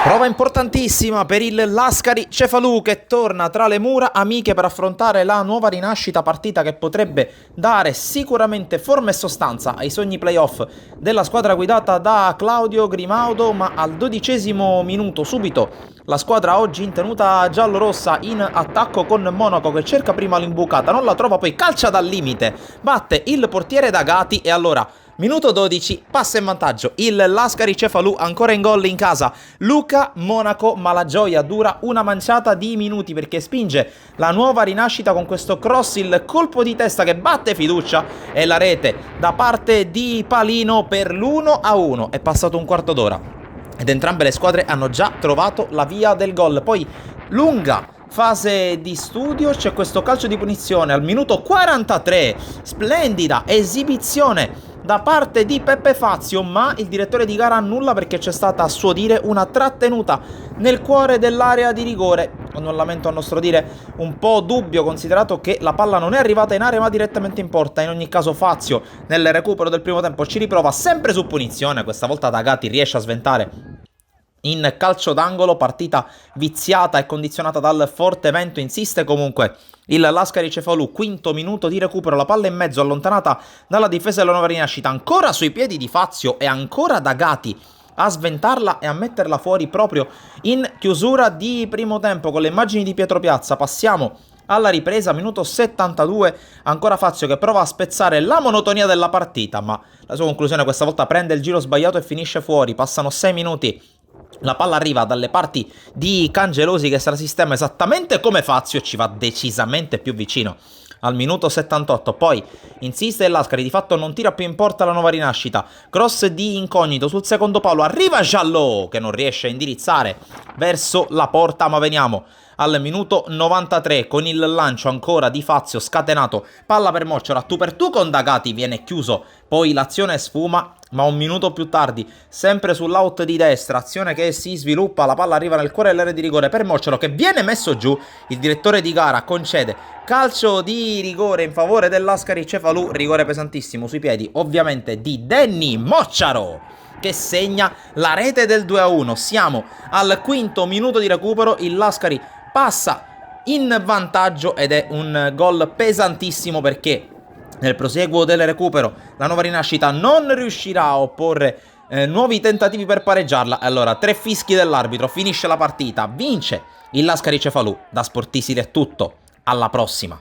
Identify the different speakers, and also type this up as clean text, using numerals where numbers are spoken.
Speaker 1: Prova importantissima per il Lascari Cefalù che torna tra le mura amiche per affrontare la nuova rinascita, partita che potrebbe dare sicuramente forma e sostanza ai sogni playoff della squadra guidata da Claudio Grimaudo, ma al 12° minuto subito la squadra oggi in tenuta giallorossa in attacco con Monaco che cerca prima l'imbucata, non la trova, poi calcia dal limite, batte il portiere D'Agati e allora minuto 12, passa in vantaggio il Lascari Cefalù, ancora in gol in casa Luca Monaco, ma la gioia dura una manciata di minuti perché spinge la nuova rinascita con questo cross, il colpo di testa che batte fiducia e la rete da parte di Palino per l'1-1. È passato un quarto d'ora ed entrambe le squadre hanno già trovato la via del gol, poi lunga fase di studio, c'è questo calcio di punizione al minuto 43, splendida esibizione da parte di Peppe Fazio, ma il direttore di gara annulla perché c'è stata a suo dire una trattenuta nel cuore dell'area di rigore, con un lamento a nostro dire un po' dubbio considerato che la palla non è arrivata in area ma direttamente in porta. In ogni caso Fazio nel recupero del primo tempo ci riprova sempre su punizione, questa volta D'Agati riesce a sventare in calcio d'angolo, partita viziata e condizionata dal forte vento, insiste comunque il Lascari Cefalù, quinto minuto di recupero, la palla in mezzo allontanata dalla difesa della nuova rinascita, ancora sui piedi di Fazio e ancora D'Agati a sventarla e a metterla fuori proprio in chiusura di primo tempo. Con le immagini di Pietro Piazza passiamo alla ripresa, minuto 72, ancora Fazio che prova a spezzare la monotonia della partita, ma la sua conclusione questa volta prende il giro sbagliato e finisce fuori. Passano 6 minuti. La palla arriva dalle parti di Cangelosi che se la sistema esattamente come Fazio e ci va decisamente più vicino al minuto 78. Poi insiste il Lascari, di fatto non tira più in porta la nuova rinascita, cross di Incognito sul secondo palo, arriva Giallò che non riesce a indirizzare verso la porta, ma veniamo al minuto 93 con il lancio ancora di Fazio scatenato, palla per Mocciola, tu per tu con D'Agati, viene chiuso, poi l'azione sfuma, ma un minuto più tardi, sempre sull'out di destra, azione che si sviluppa, la palla arriva nel cuore dell'area di rigore per Mocciola che viene messo giù, il direttore di gara concede calcio di rigore in favore del Lascari Cefalù, rigore pesantissimo sui piedi ovviamente di Danny Mocciaro che segna la rete del 2-1. Siamo al quinto minuto di recupero, il Lascari passa in vantaggio ed è un gol pesantissimo perché nel proseguo del recupero la nuova rinascita non riuscirà a opporre nuovi tentativi per pareggiarla. Allora 3 fischi dell'arbitro, finisce la partita, vince il Lascari Cefalù. Da Sportisile è tutto, alla prossima.